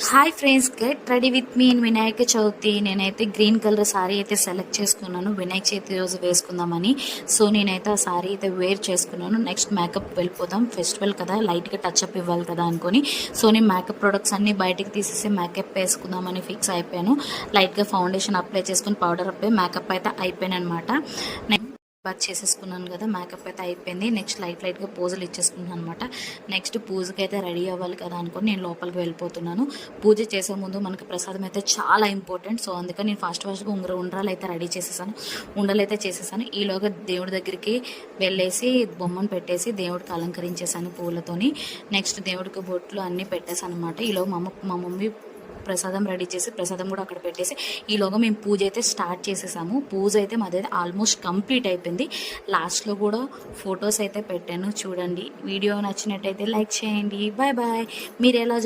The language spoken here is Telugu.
Hi friends, get ready with me in Vinayaka Chavithi. నేనైతే గ్రీన్ కలర్ సారీ అయితే సెలెక్ట్ చేసుకున్నాను వినాయక చవితి రోజు వేసుకుందామని. సో నేనైతే ఆ సారీ అయితే వేర్ చేసుకున్నాను. నెక్స్ట్ మేకప్ వెళ్ళిపోదాం, ఫెస్టివల్ కదా, లైట్గా టచ్అప్ ఇవ్వాలి కదా అనుకొని. సో నేను మేకప్ ప్రొడక్ట్స్ అన్నీ బయటికి తీసేసి మేకప్ వేసుకుందామని ఫిక్స్ అయిపోయాను. లైట్గా ఫౌండేషన్ అప్లై చేసుకుని పౌడర్ అప్లై మేకప్ అయితే అయిపోయాను అనమాట. బాగా చేసేసుకున్నాను కదా, మేకప్ అయితే అయిపోయింది. నెక్స్ట్ లైట్గా పోజులు ఇచ్చేసుకున్నాను అనమాట. నెక్స్ట్ పూజకి అయితే రెడీ అవ్వాలి కదా అనుకుని నేను లోపలికి వెళ్ళిపోతున్నాను. పూజ చేసే ముందు మనకి ప్రసాదం అయితే చాలా ఇంపార్టెంట్. సో అందుకని నేను ఫాస్ట్గా ఉండ్రాలు అయితే రెడీ చేసేసాను, ఉండలు అయితే చేసేసాను. ఈలోగా దేవుడి దగ్గరికి వెళ్ళేసి బొమ్మను పెట్టేసి దేవుడికి అలంకరించేసాను పూలతోని. నెక్స్ట్ దేవుడికి బొట్లు అన్నీ పెట్టేసాను అనమాట. ఈలోగా మా మమ్మీ ప్రసాదం రెడీ చేసి ప్రసాదం కూడా అక్కడ పెట్టేసి ఈలోగా మేము పూజ అయితే స్టార్ట్ చేసేసాము. పూజ అయితే మాదైతే ఆల్మోస్ట్ కంప్లీట్ అయిపోయింది. లాస్ట్లో కూడా ఫొటోస్ అయితే పెట్టాను, చూడండి. వీడియో నచ్చినట్టయితే లైక్ చేయండి. Bye bye. మీరు ఎలా